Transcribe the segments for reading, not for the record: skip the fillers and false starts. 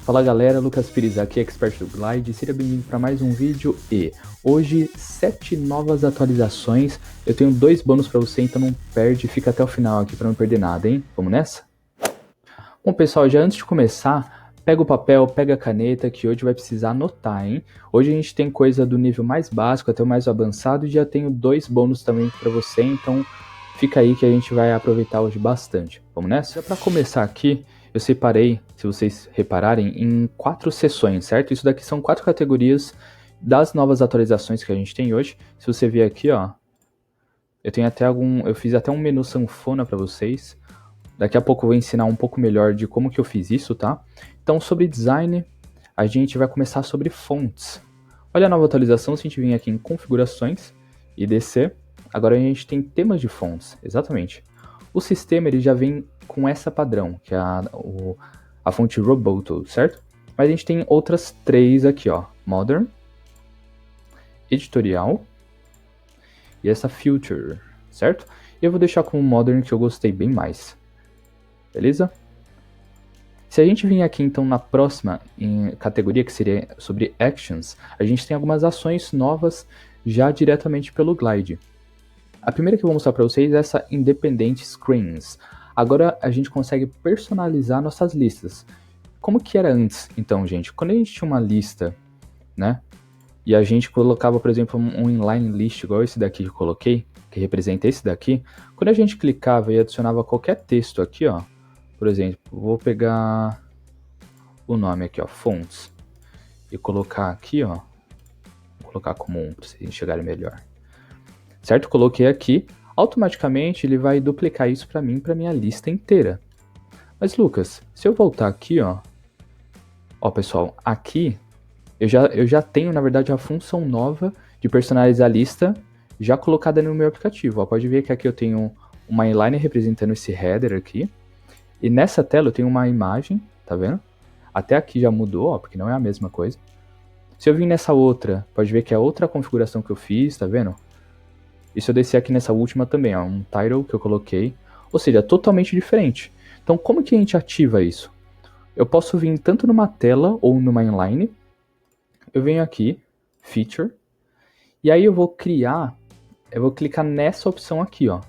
Fala galera, Lucas Pires aqui, expert do Glide, seja bem-vindo para mais um vídeo e hoje 7 novas atualizações, eu tenho 2 bônus para você, então não perde, fica até o final aqui para não perder nada, hein? Vamos nessa? Bom pessoal, já antes de começar, pega o papel, pega a caneta que hoje vai precisar anotar, hein? Hoje a gente tem coisa do nível mais básico até o mais avançado e já tenho 2 bônus também para você, então fica aí que a gente vai aproveitar hoje bastante. Vamos nessa? Já para começar aqui, eu separei, se vocês repararem, em 4 seções, certo? Isso daqui são 4 categorias das novas atualizações que a gente tem hoje. Se você ver aqui, ó, eu fiz até um menu sanfona para vocês. Daqui a pouco eu vou ensinar um pouco melhor de como que eu fiz isso, tá? Então, sobre design, a gente vai começar sobre fontes. Olha a nova atualização, se a gente vir aqui em configurações e descer, agora a gente tem temas de fontes, exatamente. O sistema ele já vem com essa padrão, que é a fonte Roboto, certo? Mas a gente tem outras 3 aqui, ó. Modern, Editorial e essa Future, certo? Eu vou deixar como Modern que eu gostei bem mais. Beleza? Se a gente vir aqui então na próxima categoria, que seria sobre Actions, a gente tem algumas ações novas já diretamente pelo Glide. A primeira que eu vou mostrar para vocês é essa Independent Screens. Agora a gente consegue personalizar nossas listas. Como que era antes, então, gente? Quando a gente tinha uma lista, né? E a gente colocava, por exemplo, um inline list, igual esse daqui que eu coloquei, que representa esse daqui. Quando a gente clicava e adicionava qualquer texto aqui, ó. Por exemplo, vou pegar o nome aqui, ó, fonts. E colocar aqui, ó. Vou colocar como 1 para vocês enxergarem melhor. Certo? Coloquei aqui. Automaticamente ele vai duplicar isso para mim, para minha lista inteira. Mas Lucas, se eu voltar aqui, ó pessoal, aqui eu já tenho na verdade a função nova de personalizar a lista já colocada no meu aplicativo. Ó, pode ver que aqui eu tenho uma inline representando esse header aqui e nessa tela eu tenho uma imagem, tá vendo? Até aqui já mudou, ó, porque não é a mesma coisa. Se eu vir nessa outra, pode ver que é outra configuração que eu fiz, tá vendo? E se eu descer aqui nessa última também, ó, um title que eu coloquei, ou seja, totalmente diferente. Então, como que a gente ativa isso? Eu posso vir tanto numa tela ou numa inline. Eu venho aqui, Feature, e aí eu vou clicar nessa opção aqui, ó.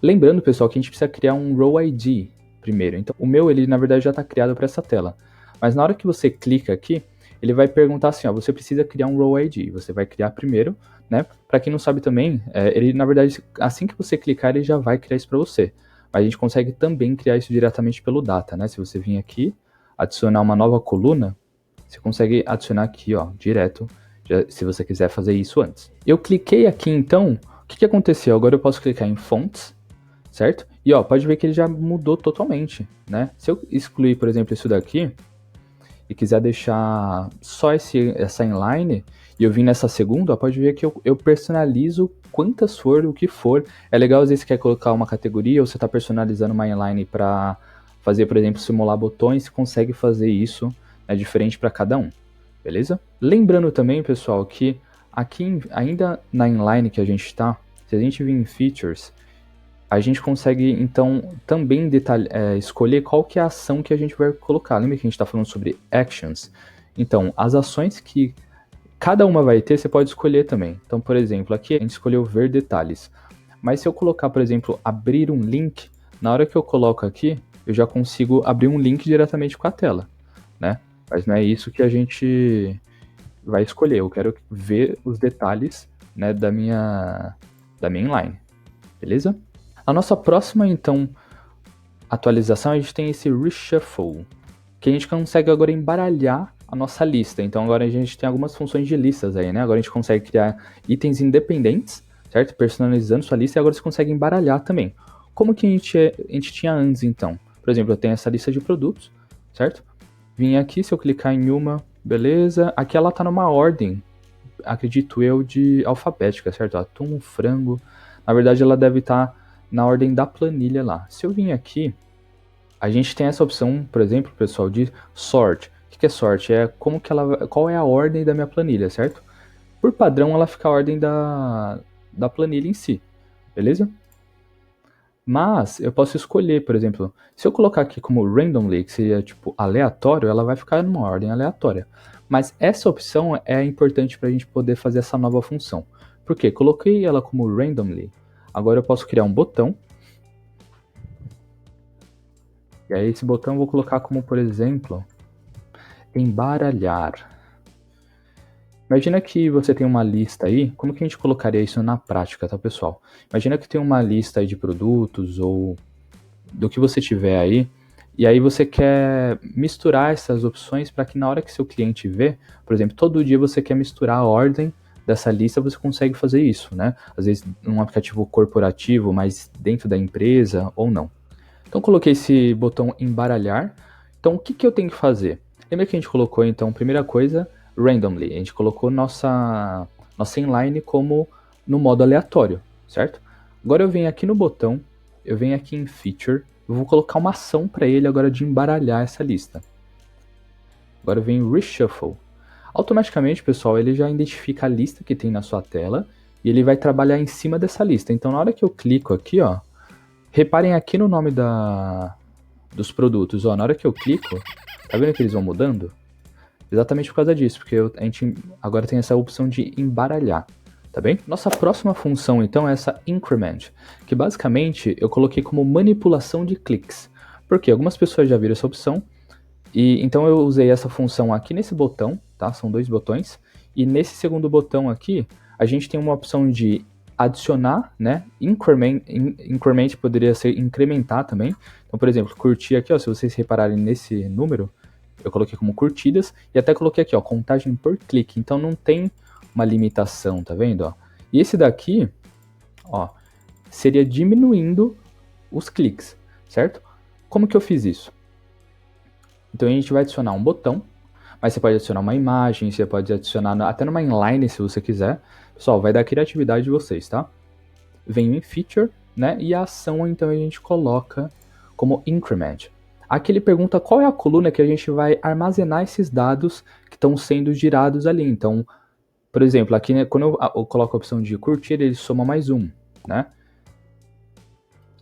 Lembrando, pessoal, que a gente precisa criar um Row ID primeiro. Então, o meu, ele na verdade já está criado para essa tela. Mas na hora que você clica aqui, ele vai perguntar assim, ó, você precisa criar um Row ID. Você vai criar primeiro, né? Para quem não sabe também, ele na verdade, assim que você clicar, ele já vai criar isso para você. Mas a gente consegue também criar isso diretamente pelo Data, né? Se você vir aqui, adicionar uma nova coluna, você consegue adicionar aqui, ó, direto, se você quiser fazer isso antes. Eu cliquei aqui, então, o que aconteceu? Agora eu posso clicar em Fonts, certo? E, ó, pode ver que ele já mudou totalmente, né? Se eu excluir, por exemplo, isso daqui, e quiser deixar só essa inline, e eu vim nessa segunda, ó, pode ver que eu personalizo quantas for, o que for. É legal, às vezes, você quer colocar uma categoria, ou você está personalizando uma inline para fazer, por exemplo, simular botões, você consegue fazer isso, né, diferente para cada um, beleza? Lembrando também, pessoal, que aqui, ainda na inline que a gente está, se a gente vir em Features, a gente consegue, então, também escolher qual que é a ação que a gente vai colocar. Lembra que a gente está falando sobre Actions? Então, as ações que cada uma vai ter, você pode escolher também. Então, por exemplo, aqui a gente escolheu ver detalhes. Mas se eu colocar, por exemplo, abrir um link, na hora que eu coloco aqui, eu já consigo abrir um link diretamente com a tela, né? Mas não é isso que a gente vai escolher. Eu quero ver os detalhes, né, da minha inline, beleza? A nossa próxima, então, atualização, a gente tem esse Reshuffle, que a gente consegue agora embaralhar a nossa lista. Então agora a gente tem algumas funções de listas aí, né? Agora a gente consegue criar itens independentes, certo? Personalizando sua lista e agora você consegue embaralhar também. Como que a gente tinha antes, então? Por exemplo, eu tenho essa lista de produtos, certo? Vim aqui, se eu clicar em uma, beleza. Aqui ela tá numa ordem, acredito eu, de alfabética, certo? Atum, frango. Na verdade ela deve estar na ordem da planilha lá. Se eu vim aqui, a gente tem essa opção, por exemplo, pessoal, de sort. O que é sort? É qual é a ordem da minha planilha, certo? Por padrão, ela fica a ordem da planilha em si, beleza? Mas eu posso escolher, por exemplo, se eu colocar aqui como randomly, que seria tipo aleatório, ela vai ficar numa ordem aleatória. Mas essa opção é importante para a gente poder fazer essa nova função. Por quê? Coloquei ela como randomly. Agora eu posso criar um botão. E aí esse botão eu vou colocar como, por exemplo, embaralhar. Imagina que você tem uma lista aí, como que a gente colocaria isso na prática, tá, pessoal? Imagina que tem uma lista aí de produtos ou do que você tiver aí, e aí você quer misturar essas opções para que na hora que seu cliente vê, por exemplo, todo dia você quer misturar a ordem dessa lista, você consegue fazer isso, né? Às vezes num aplicativo corporativo, mas dentro da empresa ou não. Então coloquei esse botão embaralhar. Então o que, que eu tenho que fazer? Lembra que a gente colocou então, primeira coisa, randomly. A gente colocou nossa inline como no modo aleatório, certo? Agora eu venho aqui no botão, eu venho aqui em feature, eu vou colocar uma ação para ele agora de embaralhar essa lista. Agora eu venho reshuffle. Automaticamente, pessoal, ele já identifica a lista que tem na sua tela e ele vai trabalhar em cima dessa lista. Então na hora que eu clico aqui, ó, reparem aqui no nome dos produtos, ó, na hora que eu clico, tá vendo que eles vão mudando? Exatamente por causa disso, porque a gente agora tem essa opção de embaralhar, tá bem? Nossa próxima função, então, é essa increment, que basicamente eu coloquei como manipulação de cliques. Porque algumas pessoas já viram essa opção, e então eu usei essa função aqui nesse botão, tá? São dois botões, e nesse segundo botão aqui, a gente tem uma opção de adicionar, né? Increment poderia ser incrementar também. Então, por exemplo, curtir aqui, ó, se vocês repararem nesse número, eu coloquei como curtidas e até coloquei aqui, ó, contagem por clique. Então não tem uma limitação, tá vendo, ó? E esse daqui, ó, seria diminuindo os cliques, certo? Como que eu fiz isso? Então a gente vai adicionar um botão, mas você pode adicionar uma imagem, você pode adicionar até numa inline se você quiser. Pessoal, vai dar criatividade de vocês, tá? Venho em feature, né? E a ação então a gente coloca como increment. Aqui ele pergunta qual é a coluna que a gente vai armazenar esses dados que estão sendo girados ali. Então, por exemplo, aqui né, quando eu coloco a opção de curtir, ele soma mais um, né?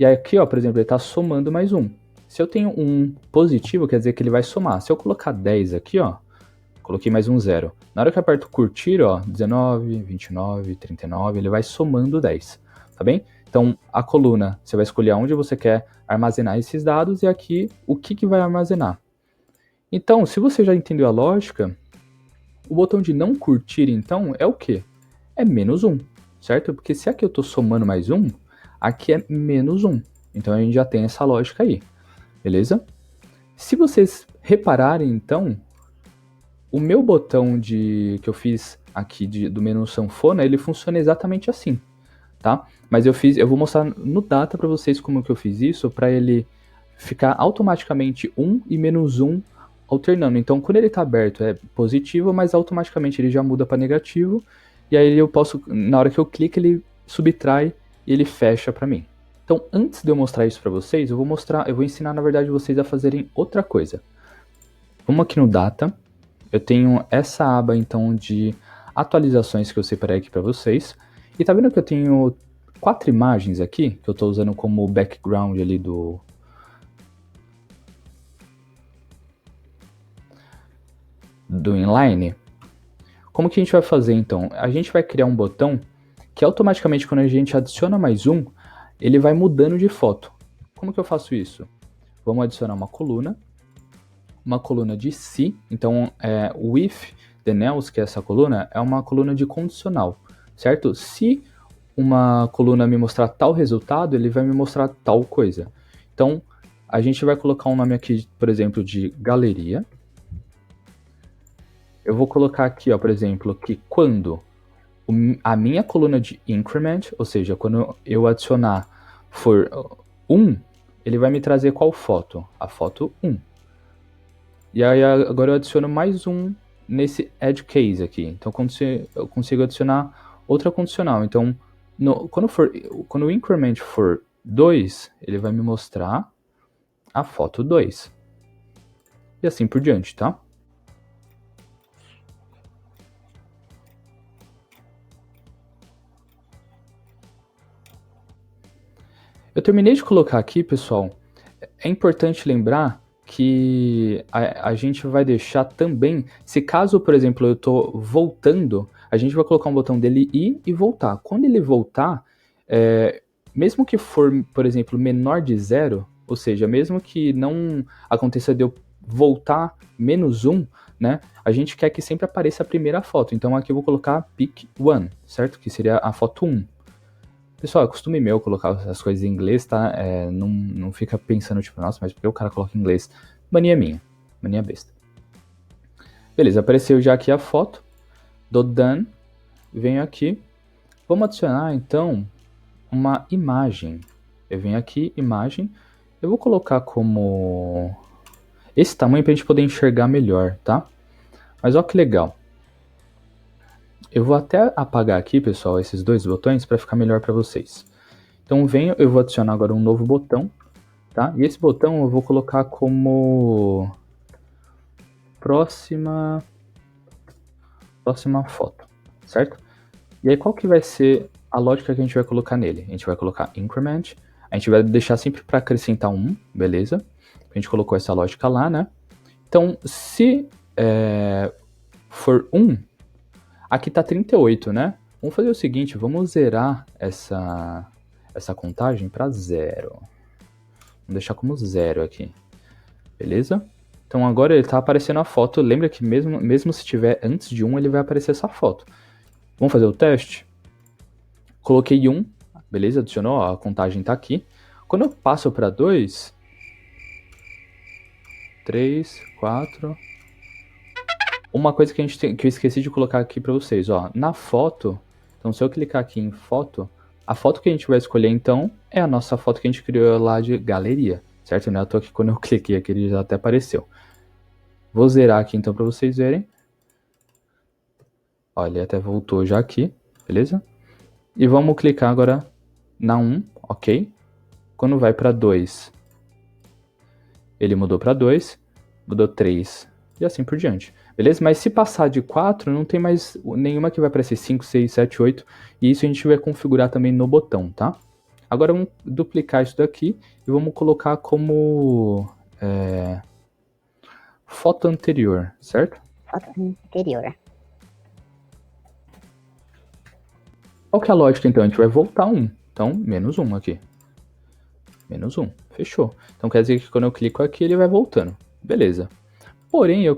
E aqui, ó, por exemplo, ele está somando mais um. Se eu tenho um positivo, quer dizer que ele vai somar. Se eu colocar 10 aqui, ó, coloquei mais um zero. Na hora que eu aperto curtir, ó, 19, 29, 39, ele vai somando 10, tá bem? Então, a coluna, você vai escolher onde você quer armazenar esses dados e aqui o que vai armazenar. Então, se você já entendeu a lógica, o botão de não curtir, então, é o quê? É menos um, certo? Porque se aqui eu estou somando mais um, aqui é menos um. Então, a gente já tem essa lógica aí, beleza? Se vocês repararem, então, o meu botão que eu fiz aqui do menu sanfona, ele funciona exatamente assim, tá? Mas eu vou mostrar no data para vocês como que eu fiz isso, para ele ficar automaticamente 1 e menos 1 alternando. Então, quando ele está aberto é positivo, mas automaticamente ele já muda para negativo, e aí eu posso, na hora que eu clico, ele subtrai e ele fecha para mim. Então, antes de eu mostrar isso para vocês, eu vou ensinar na verdade vocês a fazerem outra coisa. Vamos aqui no data. Eu tenho essa aba então de atualizações que eu separei aqui para vocês. E tá vendo que eu tenho 4 imagens aqui que eu estou usando como background ali do inline? Como que a gente vai fazer então? A gente vai criar um botão que automaticamente quando a gente adiciona mais um, ele vai mudando de foto. Como que eu faço isso? Vamos adicionar uma coluna de se, então o if the nails, que é essa coluna, é uma coluna de condicional, certo? Se uma coluna me mostrar tal resultado, ele vai me mostrar tal coisa. Então, a gente vai colocar um nome aqui, por exemplo, de galeria. Eu vou colocar aqui, ó, por exemplo, que quando a minha coluna de increment, ou seja, quando eu adicionar for 1, ele vai me trazer qual foto? A foto 1. E aí agora eu adiciono mais um nesse add case aqui. Então eu consigo adicionar outra condicional. Então quando o increment for 2, ele vai me mostrar a foto 2. E assim por diante, tá? terminei de colocar aqui, pessoal. É importante lembrar que a gente vai deixar também, se caso, por exemplo, eu estou voltando, a gente vai colocar um botão dele ir e voltar. Quando ele voltar, mesmo que for, por exemplo, menor de 0, ou seja, mesmo que não aconteça de eu voltar -1, né, a gente quer que sempre apareça a primeira foto. Então aqui eu vou colocar pick 1, certo? Que seria a foto 1. Pessoal, é costume meu colocar as coisas em inglês, tá? Não fica pensando, tipo, nossa, mas por que o cara coloca em inglês? Mania minha. Mania besta. Beleza, apareceu já aqui a foto. Dou done. Venho aqui. Vamos adicionar, então, uma imagem. Eu venho aqui, imagem. Eu vou colocar como esse tamanho pra gente poder enxergar melhor, tá? Mas olha que legal. Eu vou até apagar aqui, pessoal, esses dois botões para ficar melhor para vocês. Então eu vou adicionar agora um novo botão, tá? E esse botão eu vou colocar como próxima foto, certo? E aí qual que vai ser a lógica que a gente vai colocar nele? A gente vai colocar increment, a gente vai deixar sempre para acrescentar 1, beleza? A gente colocou essa lógica lá, né? Então, se for 1, aqui tá 38, né? Vamos fazer o seguinte, vamos zerar essa contagem para 0. Vamos deixar como 0 aqui, beleza? Então agora ele tá aparecendo a foto, lembra que mesmo se tiver antes de 1, ele vai aparecer essa foto. Vamos fazer o teste? Coloquei 1, beleza? Adicionou, ó, a contagem tá aqui. Quando eu passo para 2, 3, 4... Uma coisa que eu esqueci de colocar aqui para vocês, ó, na foto, então se eu clicar aqui em foto, a foto que a gente vai escolher então é a nossa foto que a gente criou lá de galeria, certo? Né? Eu tô aqui, quando eu cliquei aqui ele já até apareceu. Vou zerar aqui então para vocês verem. Ó, ele até voltou já aqui, beleza? E vamos clicar agora na 1, ok? Quando vai para 2, ele mudou para 2, mudou 3 e assim por diante. Beleza? Mas se passar de 4, não tem mais nenhuma que vai aparecer 5, 6, 7, 8. E isso a gente vai configurar também no botão, tá? Agora vamos duplicar isso daqui e vamos colocar como foto anterior, certo? Foto anterior. Qual que é a lógica então? A gente vai voltar 1. Então, -1 aqui. -1. Fechou. Então quer dizer que quando eu clico aqui, ele vai voltando. Beleza. Porém, eu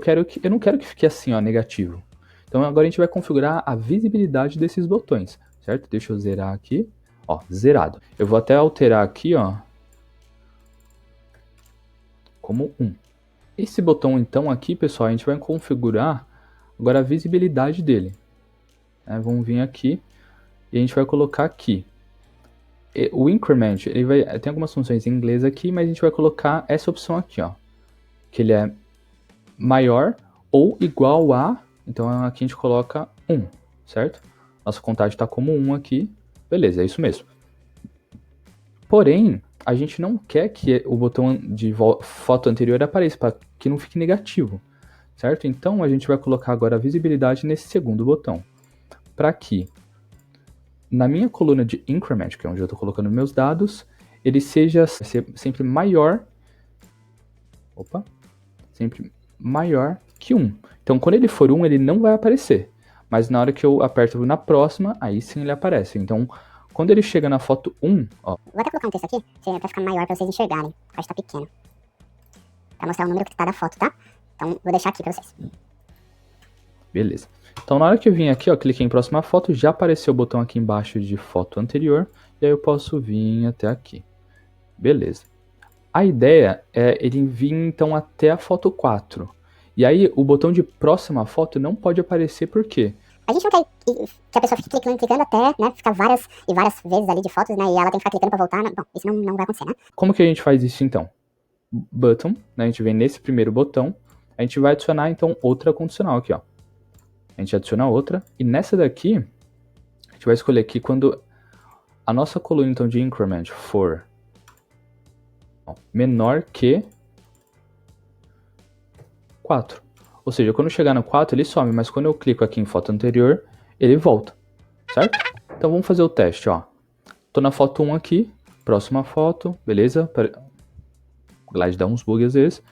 não quero que fique assim, ó, negativo. Então agora a gente vai configurar a visibilidade desses botões, certo? Deixa eu zerar aqui, ó, zerado. Eu vou até alterar aqui, ó, como 1. Esse botão então aqui, pessoal, a gente vai configurar agora a visibilidade dele. Vamos vir aqui e a gente vai colocar aqui. O increment, tem algumas funções em inglês aqui, mas a gente vai colocar essa opção aqui, ó, que ele é maior ou igual a, então aqui a gente coloca 1, certo? Nossa contagem está como 1 aqui, beleza, é isso mesmo. Porém, a gente não quer que o botão de foto anterior apareça, para que não fique negativo, certo? Então a gente vai colocar agora a visibilidade nesse segundo botão, para que na minha coluna de increment, que é onde eu estou colocando meus dados, ele seja sempre maior, sempre maior que 1. Então, quando ele for 1, ele não vai aparecer. Mas na hora que eu aperto na próxima, aí sim ele aparece. Então, quando ele chega na foto 1, ó. Vou até colocar um texto aqui, pra ficar maior pra vocês enxergarem. Acho que tá pequeno. Pra mostrar o número que tá da foto, tá? Então, vou deixar aqui pra vocês. Beleza. Então, na hora que eu vim aqui, ó, cliquei em próxima foto, já apareceu o botão aqui embaixo de foto anterior. E aí eu posso vir até aqui. Beleza. A ideia é ele vir então até a foto 4. E aí o botão de próxima foto não pode aparecer por quê? A gente não quer que a pessoa fique clicando até, né, ficar várias e várias vezes ali de fotos, né, e ela tem que ficar clicando pra voltar. Bom, isso não vai acontecer, né? Como que a gente faz isso então? Button, né, a gente vem nesse primeiro botão, a gente vai adicionar então outra condicional aqui, ó. A gente adiciona outra, e nessa daqui, a gente vai escolher aqui quando a nossa coluna então de increment for menor que 4. Ou seja, quando chegar no 4 ele some, mas quando eu clico aqui em foto anterior, ele volta, certo? Então vamos fazer o teste, ó. Tô na foto 1 aqui, próxima foto, beleza? O Glide dá uns bugs às vezes.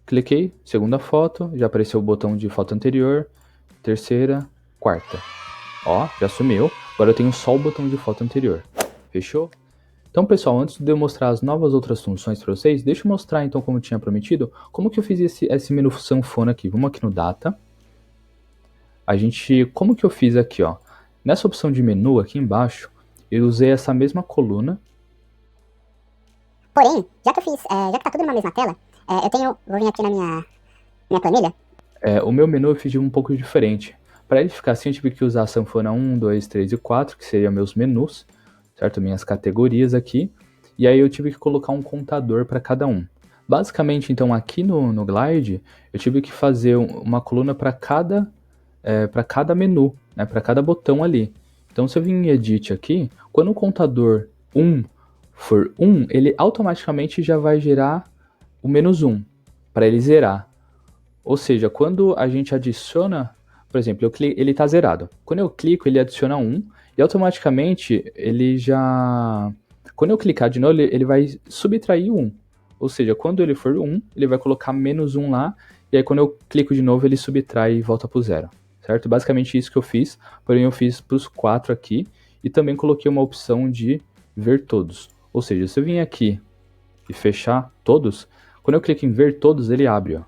Cliquei, segunda foto, já apareceu o botão de foto anterior, terceira, quarta. Ó, já sumiu. Agora eu tenho só o botão de foto anterior. Fechou? Então, pessoal, antes de eu mostrar as novas outras funções para vocês, deixa eu mostrar, então, como eu tinha prometido, como que eu fiz esse menu sanfona aqui. Vamos aqui no Data. Como que eu fiz aqui, ó? Nessa opção de menu aqui embaixo, eu usei essa mesma coluna. Porém, já que tá tudo numa mesma tela, vou vir aqui na minha planilha. O meu menu eu fiz de um pouco diferente. Para ele ficar assim, eu tive que usar a sanfona 1, 2, 3 e 4, que seriam meus menus, certo? Minhas categorias aqui. E aí eu tive que colocar um contador para cada um. Basicamente, então, aqui no Glide, eu tive que fazer uma coluna para cada menu, né? Para cada botão ali. Então, se eu vim em Edit aqui, quando o contador 1 for 1, ele automaticamente já vai gerar o menos 1, para ele zerar. Ou seja, quando a gente adiciona, por exemplo, ele está zerado. Quando eu clico, ele adiciona 1 e automaticamente ele já... Quando eu clicar de novo, ele vai subtrair 1. Ou seja, quando ele for 1, ele vai colocar menos 1 lá, e aí quando eu clico de novo, ele subtrai e volta para o 0. Certo? Basicamente isso que eu fiz, porém eu fiz para os 4 aqui, e também coloquei uma opção de ver todos. Ou seja, se eu vim aqui e fechar todos, quando eu clico em ver todos, ele abre, ó.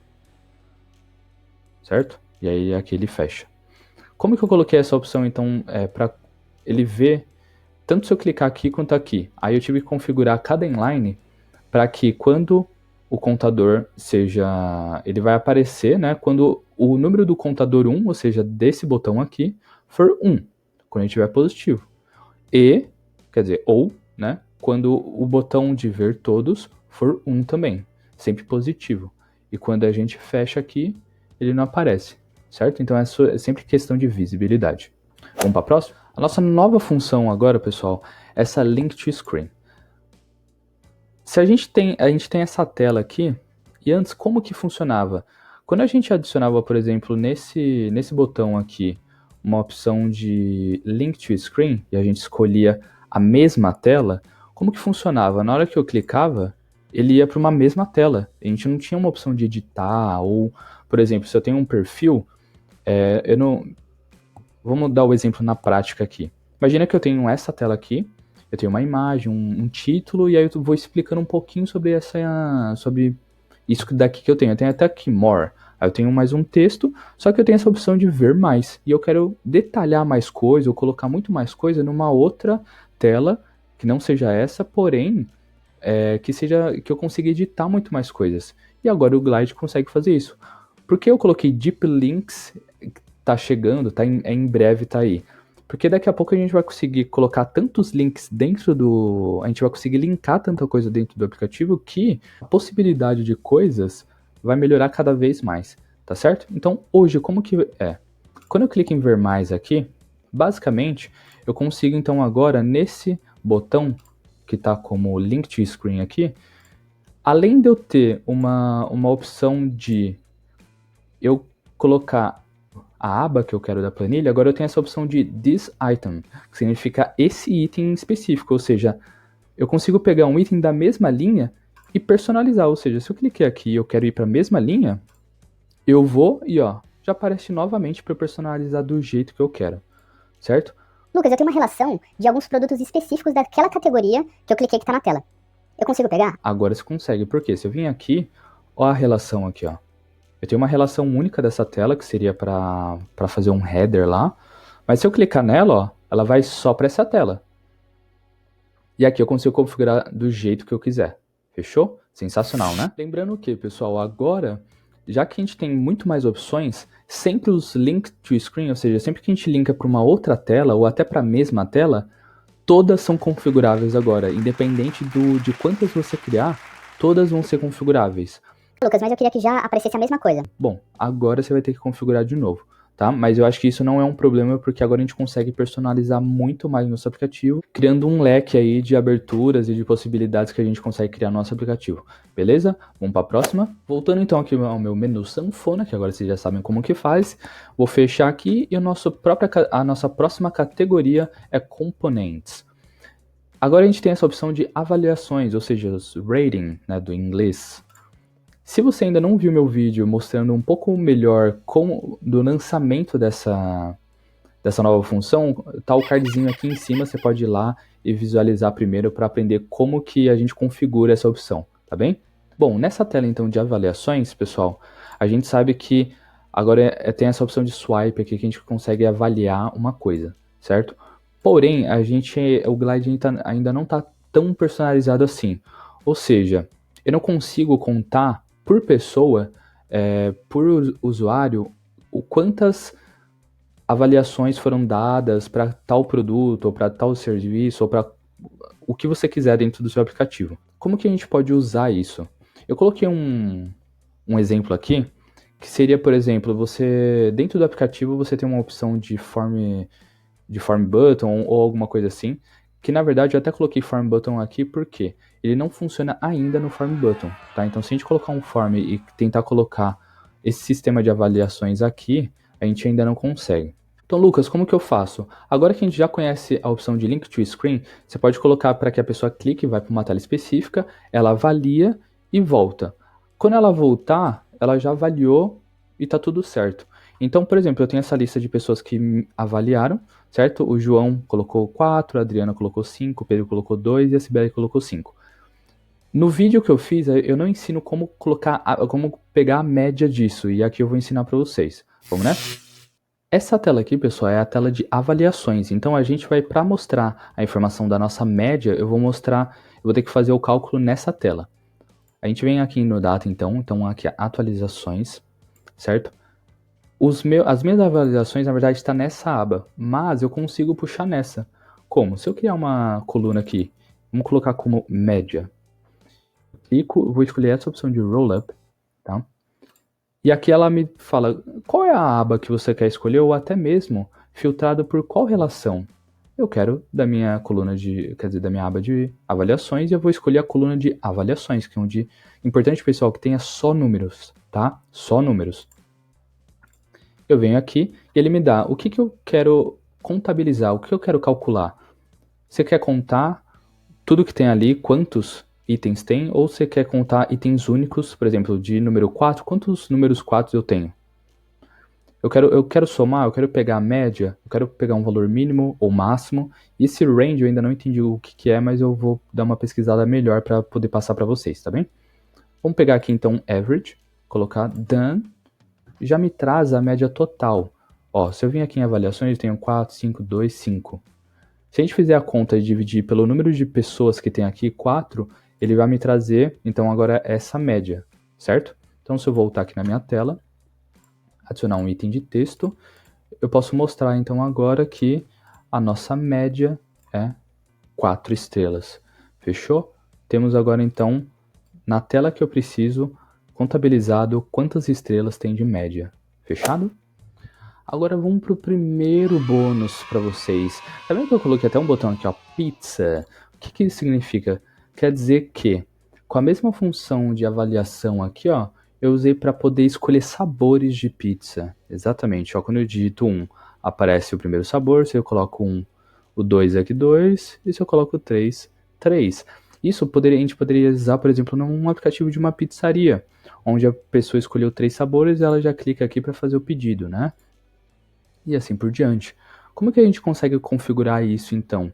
Certo? E aí aqui ele fecha. Como que eu coloquei essa opção, então, para ele ver, tanto se eu clicar aqui quanto aqui? Aí eu tive que configurar cada inline para que quando o contador seja... Ele vai aparecer, né, quando o número do contador 1, ou seja, desse botão aqui, for 1, quando ele estiver positivo. E, quer dizer, ou, né, quando o botão de ver todos for 1 também, sempre positivo. E quando a gente fecha aqui, ele não aparece, certo? Então é sempre questão de visibilidade. Vamos para a próxima? A nossa nova função agora, pessoal, é essa Link to Screen. Se a gente tem essa tela aqui, e antes como que funcionava? Quando a gente adicionava, por exemplo, nesse botão aqui, uma opção de Link to Screen, e a gente escolhia a mesma tela, como que funcionava? Na hora que eu clicava, ele ia para uma mesma tela. A gente não tinha uma opção de editar, ou, por exemplo, se eu tenho um perfil, Vamos dar o exemplo na prática aqui. Imagina que eu tenho essa tela aqui, eu tenho uma imagem, um título, e aí eu vou explicando um pouquinho sobre isso daqui que eu tenho. Eu tenho até aqui More. Aí eu tenho mais um texto, só que eu tenho essa opção de ver mais. E eu quero detalhar mais coisa, ou colocar muito mais coisa numa outra tela, que não seja essa, porém, que eu consiga editar muito mais coisas. E agora o Glide consegue fazer isso. Por que eu coloquei Deep Links? Tá chegando, em breve tá aí. Porque daqui a pouco a gente vai conseguir colocar tantos links dentro do... A gente vai conseguir linkar tanta coisa dentro do aplicativo que a possibilidade de coisas vai melhorar cada vez mais, tá certo? Então, hoje, como que é? Quando eu clico em ver mais aqui, basicamente, eu consigo então agora, nesse botão que tá como Link to Screen aqui, além de eu ter uma opção de eu colocar a aba que eu quero da planilha, agora eu tenho essa opção de This Item, que significa esse item específico, ou seja, eu consigo pegar um item da mesma linha e personalizar, ou seja, se eu cliquei aqui e eu quero ir para a mesma linha, eu vou e ó, já aparece novamente para eu personalizar do jeito que eu quero, certo? Lucas, eu tenho uma relação de alguns produtos específicos daquela categoria que eu cliquei que tá na tela. Eu consigo pegar? Agora você consegue, porque se eu vim aqui, ó a relação aqui, ó. Eu tenho uma relação única dessa tela, que seria para fazer um header lá. Mas se eu clicar nela, ó, ela vai só para essa tela. E aqui eu consigo configurar do jeito que eu quiser. Fechou? Sensacional, né? Lembrando que, pessoal, agora, já que a gente tem muito mais opções, sempre os Link to Screen, ou seja, sempre que a gente linka para uma outra tela, ou até para a mesma tela, todas são configuráveis agora. Independente de quantas você criar, todas vão ser configuráveis. Lucas, mas eu queria que já aparecesse a mesma coisa. Bom, agora você vai ter que configurar de novo, tá? Mas eu acho que isso não é um problema, porque agora a gente consegue personalizar muito mais nosso aplicativo, criando um leque aí de aberturas e de possibilidades que a gente consegue criar no nosso aplicativo, beleza? Vamos para a próxima. Voltando então aqui ao meu menu sanfona, que agora vocês já sabem como que faz. Vou fechar aqui e a nossa próxima categoria é Components. Agora a gente tem essa opção de avaliações, ou seja, os rating, né, do inglês. Se você ainda não viu meu vídeo mostrando um pouco melhor como do lançamento dessa nova função, tá o cardzinho aqui em cima, você pode ir lá e visualizar primeiro para aprender como que a gente configura essa opção, tá bem? Bom, nessa tela então de avaliações, pessoal, a gente sabe que agora tem essa opção de swipe aqui que a gente consegue avaliar uma coisa, certo? Porém, o Glide ainda não está tão personalizado assim. Ou seja, eu não consigo contar por pessoa, por usuário, quantas avaliações foram dadas para tal produto, ou para tal serviço, ou para o que você quiser dentro do seu aplicativo. Como que a gente pode usar isso? Eu coloquei um exemplo aqui, que seria, por exemplo, você dentro do aplicativo você tem uma opção de form button ou alguma coisa assim, que na verdade eu até coloquei form button aqui porque ele não funciona ainda no form button, tá? Então se a gente colocar um form e tentar colocar esse sistema de avaliações aqui, a gente ainda não consegue. Então, Lucas, como que eu faço? Agora que a gente já conhece a opção de Link to Screen, você pode colocar para que a pessoa clique e vai para uma tela específica, ela avalia e volta. Quando ela voltar, ela já avaliou e está tudo certo. Então, por exemplo, eu tenho essa lista de pessoas que avaliaram, certo? O João colocou 4, a Adriana colocou 5, o Pedro colocou 2 e a Sibeli colocou 5. No vídeo que eu fiz, eu não ensino como como pegar a média disso, e aqui eu vou ensinar para vocês. Vamos nessa? Essa tela aqui, pessoal, é a tela de avaliações. Então a gente vai, para mostrar a informação da nossa média, eu vou ter que fazer o cálculo nessa tela. A gente vem aqui no Data, então aqui atualizações, certo? As minhas avaliações, na verdade, está nessa aba, mas eu consigo puxar nessa. Como? Se eu criar uma coluna aqui, vamos colocar como média. Clico, vou escolher essa opção de Rollup, tá? E aqui ela me fala qual é a aba que você quer escolher ou até mesmo filtrado por qual relação. Eu quero da minha coluna da minha aba de avaliações e eu vou escolher a coluna de avaliações, que é onde importante, pessoal, que tenha só números, tá? Só números. Eu venho aqui e ele me dá o que eu quero contabilizar, o que eu quero calcular. Você quer contar tudo que tem ali, quantos itens tem, ou você quer contar itens únicos, por exemplo, de número 4, quantos números 4 eu tenho? Eu quero somar, eu quero pegar a média, eu quero pegar um valor mínimo ou máximo. E esse range eu ainda não entendi o que é, mas eu vou dar uma pesquisada melhor para poder passar para vocês, tá bem? Vamos pegar aqui então average, colocar done, já me traz a média total. Ó, se eu vim aqui em avaliações, eu tenho 4, 5, 2, 5. Se a gente fizer a conta e dividir pelo número de pessoas que tem aqui, 4, ele vai me trazer, então, agora essa média, certo? Então, se eu voltar aqui na minha tela, adicionar um item de texto, eu posso mostrar, então, agora que a nossa média é 4 estrelas. Fechou? Temos agora, então, na tela que eu preciso, contabilizado quantas estrelas tem de média. Fechado? Agora vamos para o primeiro bônus para vocês. Tá vendo que eu coloquei até um botão aqui, ó, pizza? O que isso significa? Quer dizer que, com a mesma função de avaliação aqui, ó, eu usei para poder escolher sabores de pizza. Exatamente, ó, quando eu digito 1, aparece o primeiro sabor, se eu coloco o 2 aqui 2, e se eu coloco o 3, 3. Isso a gente poderia usar, por exemplo, num aplicativo de uma pizzaria, onde a pessoa escolheu 3 sabores e ela já clica aqui para fazer o pedido, né? E assim por diante. Como que a gente consegue configurar isso então?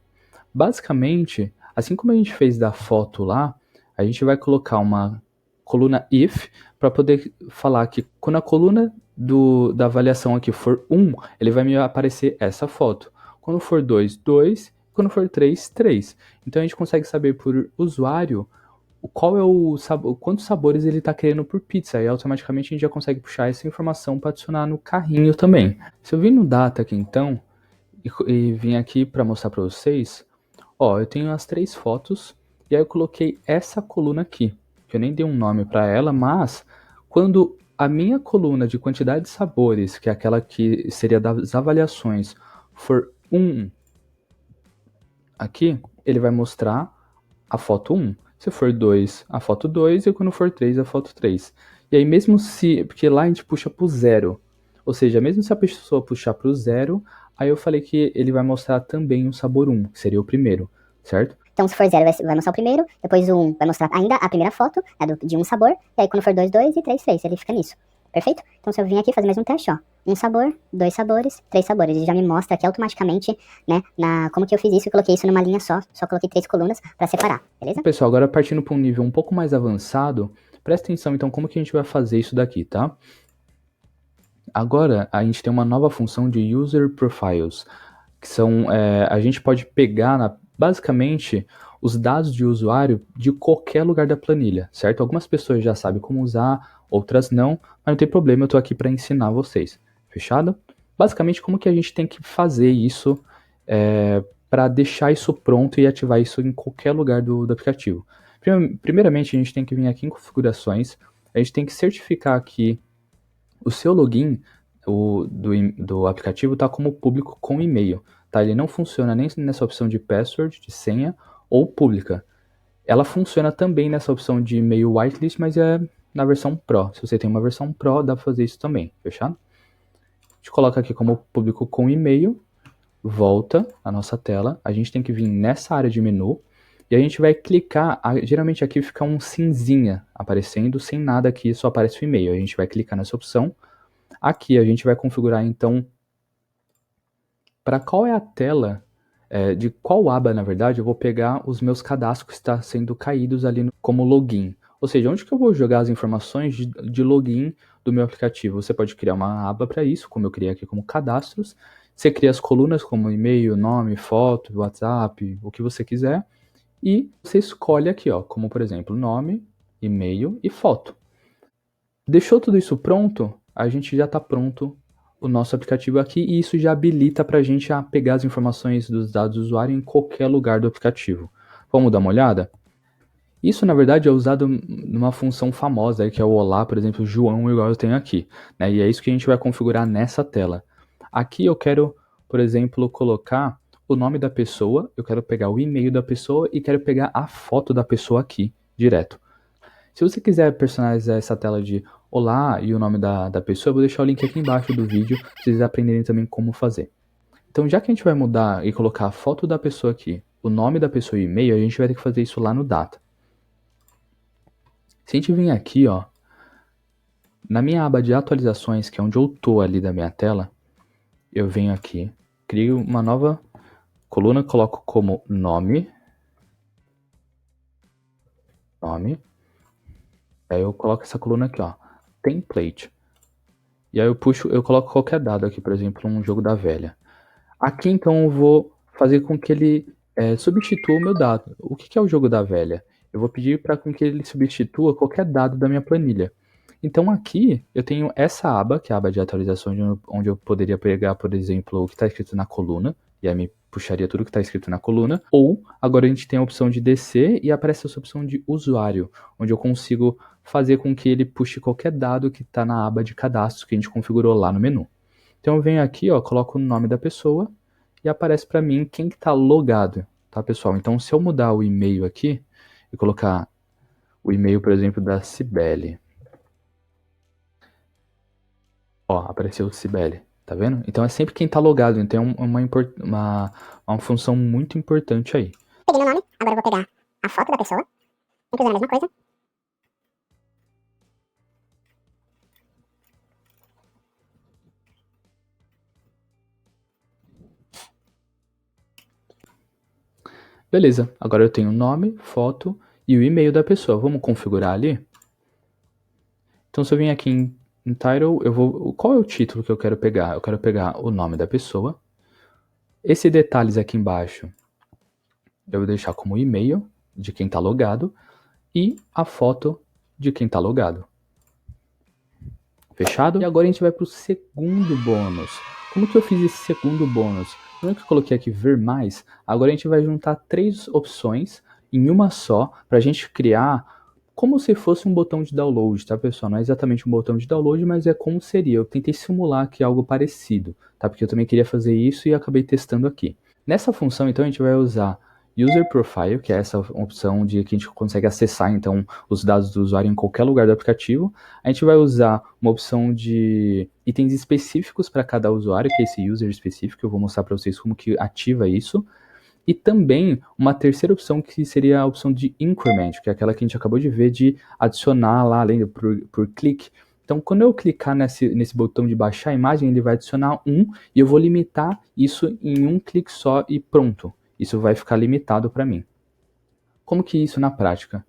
Basicamente, assim como a gente fez da foto lá, a gente vai colocar uma coluna if para poder falar que quando a coluna da avaliação aqui for 1, ele vai me aparecer essa foto. Quando for 2, 2. Quando for 3, 3. Então a gente consegue saber por usuário qual é o sabor, quantos sabores ele está querendo por pizza, e automaticamente a gente já consegue puxar essa informação para adicionar no carrinho também. Se eu vir no data aqui então, e vim aqui para mostrar para vocês, ó, eu tenho as 3 fotos, e aí eu coloquei essa coluna aqui, que eu nem dei um nome para ela, mas quando a minha coluna de quantidade de sabores, que é aquela que seria das avaliações, for 1 aqui, ele vai mostrar a foto 1. Se for 2, a foto 2, e quando for 3, a foto 3. E aí mesmo se, porque lá a gente puxa pro 0, ou seja, mesmo se a pessoa puxar pro 0, aí eu falei que ele vai mostrar também o sabor 1, que seria o primeiro, certo? Então, se for 0, vai mostrar o primeiro, depois o 1 vai mostrar ainda a primeira foto, né, de um sabor, e aí quando for 2, 2 e 3, 3, ele fica nisso. Perfeito? Então, se eu vim aqui fazer mais um teste, ó, um sabor, 2 sabores, 3 sabores, ele já me mostra aqui automaticamente, né, como que eu fiz isso, eu coloquei isso numa linha só coloquei 3 colunas pra separar, beleza? Pessoal, agora partindo para um nível um pouco mais avançado, presta atenção então como que a gente vai fazer isso daqui, tá? Agora, a gente tem uma nova função de User Profiles, que são, a gente pode pegar, basicamente, os dados de usuário de qualquer lugar da planilha, certo? Algumas pessoas já sabem como usar, outras não, mas não tem problema, eu estou aqui para ensinar vocês, fechado? Basicamente, como que a gente tem que fazer isso para deixar isso pronto e ativar isso em qualquer lugar do aplicativo? Primeiramente, a gente tem que vir aqui em configurações, a gente tem que certificar que o seu login do aplicativo está como público com e-mail, tá? Ele não funciona nem nessa opção de password, de senha ou pública. Ela funciona também nessa opção de e-mail whitelist, mas é na versão Pro. Se você tem uma versão Pro, dá para fazer isso também, fechado? A gente coloca aqui como público com e-mail, volta a nossa tela, a gente tem que vir nessa área de menu, e a gente vai clicar, geralmente aqui fica um cinzinha aparecendo, sem nada aqui, só aparece o e-mail. A gente vai clicar nessa opção. Aqui a gente vai configurar então para qual é a tela, de qual aba na verdade eu vou pegar os meus cadastros que estão sendo caídos ali como login. Ou seja, onde que eu vou jogar as informações de login do meu aplicativo? Você pode criar uma aba para isso, como eu criei aqui como cadastros. Você cria as colunas como e-mail, nome, foto, WhatsApp, o que você quiser. E você escolhe aqui, ó, como por exemplo, nome, e-mail e foto. Deixou tudo isso pronto, a gente já está pronto o nosso aplicativo aqui e isso já habilita para a gente a pegar as informações dos dados do usuário em qualquer lugar do aplicativo. Vamos dar uma olhada? Isso, na verdade, é usado numa função famosa, que é o Olá, por exemplo, João, igual eu tenho aqui, né? E é isso que a gente vai configurar nessa tela. Aqui eu quero, por exemplo, colocar o nome da pessoa, eu quero pegar o e-mail da pessoa e quero pegar a foto da pessoa aqui, direto. Se você quiser personalizar essa tela de olá e o nome da pessoa, eu vou deixar o link aqui embaixo do vídeo para vocês aprenderem também como fazer. Então, já que a gente vai mudar e colocar a foto da pessoa aqui, o nome da pessoa e o e-mail, a gente vai ter que fazer isso lá no Data. Se a gente vir aqui, ó, na minha aba de atualizações, que é onde eu tô ali da minha tela, eu venho aqui, crio uma nova coluna, coloco como nome, aí eu coloco essa coluna aqui, ó, template. E aí eu coloco qualquer dado aqui, por exemplo, um jogo da velha. Aqui então eu vou fazer com que ele substitua o meu dado. O que é o jogo da velha? Eu vou pedir para que ele substitua qualquer dado da minha planilha. Então aqui eu tenho essa aba, que é a aba de atualizações, onde eu poderia pegar, por exemplo, o que está escrito na coluna, e aí me puxaria tudo que está escrito na coluna. Ou agora a gente tem a opção de descer e aparece essa opção de usuário, onde eu consigo fazer com que ele puxe qualquer dado que está na aba de cadastro que a gente configurou lá no menu. Então eu venho aqui, ó, coloco o nome da pessoa e aparece para mim quem que está logado, tá, pessoal? Então se eu mudar o e-mail aqui e colocar o e-mail, por exemplo, da Cibele, ó, apareceu Cibele, tá vendo? Então é sempre quem está logado, então é uma função muito importante aí. Peguei meu nome, agora eu vou pegar a foto da pessoa, tem que usar a mesma coisa. Beleza, agora eu tenho o nome, foto e o e-mail da pessoa. Vamos configurar ali? Então se eu vim aqui em Title, qual é o título que eu quero pegar? Eu quero pegar o nome da pessoa. Esse detalhes aqui embaixo, eu vou deixar como e-mail de quem está logado e a foto de quem está logado. Fechado? E agora a gente vai para o segundo bônus. Como que eu fiz esse segundo bônus? Lembra que eu coloquei aqui ver mais? Agora a gente vai juntar 3 opções em uma só para a gente criar como se fosse um botão de download, tá, pessoal? Não é exatamente um botão de download, mas é como seria. Eu tentei simular aqui algo parecido, tá? Porque eu também queria fazer isso e acabei testando aqui. Nessa função, então, a gente vai usar User Profile, que é essa opção de que a gente consegue acessar, então, os dados do usuário em qualquer lugar do aplicativo. A gente vai usar uma opção de itens específicos para cada usuário, que é esse user específico. Eu vou mostrar para vocês como que ativa isso. E também uma terceira opção que seria a opção de increment, que é aquela que a gente acabou de ver de adicionar lá, além por clique. Então, quando eu clicar nesse botão de baixar a imagem, ele vai adicionar um e eu vou limitar isso em um clique só e pronto. Isso vai ficar limitado para mim. Como que é isso na prática?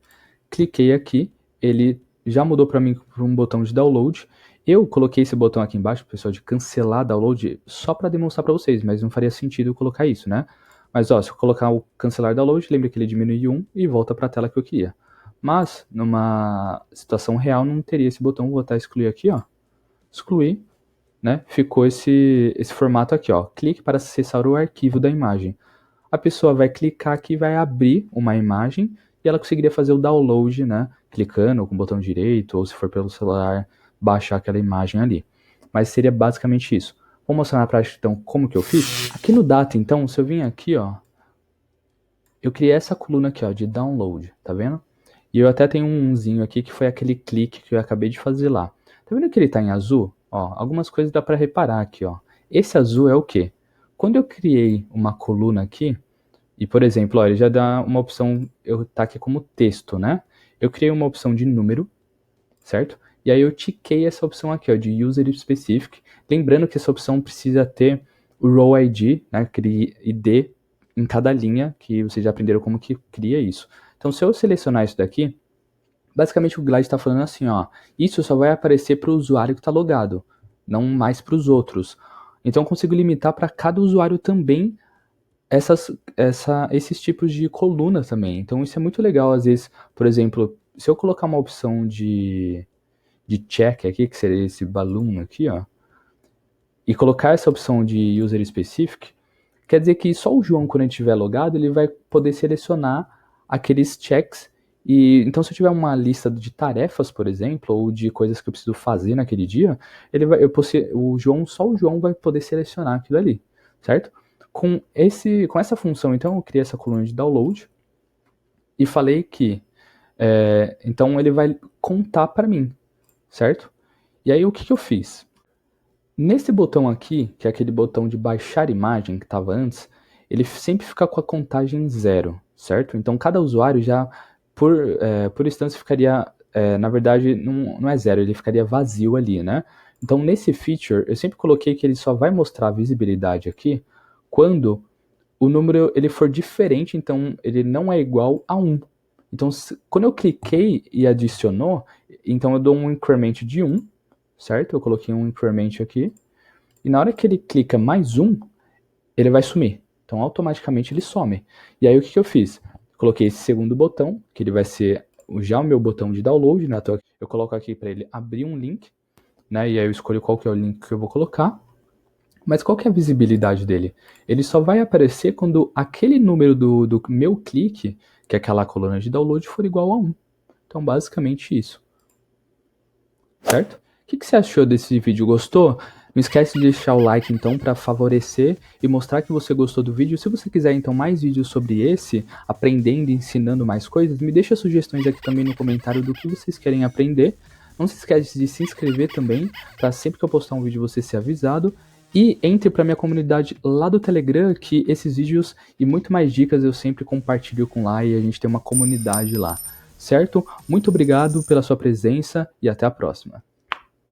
Cliquei aqui, ele já mudou para mim para um botão de download. Eu coloquei esse botão aqui embaixo, pessoal, de cancelar download, só para demonstrar para vocês, mas não faria sentido eu colocar isso, né? Mas ó, se eu colocar o cancelar download, lembra que ele diminui 1 e volta para a tela que eu queria. Mas, numa situação real, não teria esse botão. Vou botar excluir aqui, ó. Excluir, né? Ficou esse formato aqui, ó. Clique para acessar o arquivo da imagem. A pessoa vai clicar aqui, vai abrir uma imagem e ela conseguiria fazer o download, né? Clicando com o botão direito, ou se for pelo celular, baixar aquela imagem ali. Mas seria basicamente isso. Vou mostrar na prática, então, como que eu fiz. Aqui no Data, então, se eu vim aqui, ó, eu criei essa coluna aqui, ó, de download, tá vendo? E eu até tenho um umzinho aqui, que foi aquele clique que eu acabei de fazer lá. Tá vendo que ele tá em azul? Ó, algumas coisas dá para reparar aqui, ó. Esse azul é o quê? Quando eu criei uma coluna aqui, e por exemplo, ó, ele já dá uma opção, tá aqui como texto, né? Eu criei uma opção de número, certo? E aí eu tiquei essa opção aqui, ó, de User Specific. Lembrando que essa opção precisa ter o Row ID, né, ID em cada linha, que vocês já aprenderam como que cria isso. Então, se eu selecionar isso daqui, basicamente o Glide está falando assim, ó, isso só vai aparecer para o usuário que está logado, não mais para os outros. Então, eu consigo limitar para cada usuário também esses tipos de colunas também. Então, isso é muito legal. Às vezes, por exemplo, se eu colocar uma opção de check aqui, que seria esse balloon aqui, ó, e colocar essa opção de User Specific, quer dizer que só o João, quando ele estiver logado, ele vai poder selecionar aqueles checks. E então, se eu tiver uma lista de tarefas, por exemplo, ou de coisas que eu preciso fazer naquele dia, só o João vai poder selecionar aquilo ali, certo? Com essa função, então, eu criei essa coluna de download e falei que, então, ele vai contar para mim, certo? E aí, o que eu fiz? Nesse botão aqui, que é aquele botão de baixar imagem que estava antes, ele sempre fica com a contagem 0, certo? Então, cada usuário já, por instância, ficaria, na verdade, não é 0, ele ficaria vazio ali, né? Então, nesse feature, eu sempre coloquei que ele só vai mostrar a visibilidade aqui quando o número ele for diferente, então ele não é igual a 1. Então, quando eu cliquei e adicionou, então eu dou um increment de 1, certo? Eu coloquei um increment aqui. E na hora que ele clica mais 1, ele vai sumir. Então, automaticamente ele some. E aí, o que eu fiz? Coloquei esse segundo botão, que ele vai ser já o meu botão de download, né? Então, eu coloco aqui para ele abrir um link, né? E aí eu escolho qual que é o link que eu vou colocar. Mas qual que é a visibilidade dele? Ele só vai aparecer quando aquele número do meu clique, que é aquela coluna de download, for igual a 1. Então, basicamente isso. Certo? O que você achou desse vídeo? Gostou? Não esquece de deixar o like então para favorecer e mostrar que você gostou do vídeo. Se você quiser então mais vídeos sobre esse, aprendendo e ensinando mais coisas, me deixa sugestões aqui também no comentário do que vocês querem aprender. Não se esquece de se inscrever também, para sempre que eu postar um vídeo você ser avisado. E entre para minha comunidade lá do Telegram, que esses vídeos e muito mais dicas eu sempre compartilho com lá e a gente tem uma comunidade lá. Certo? Muito obrigado pela sua presença e até a próxima.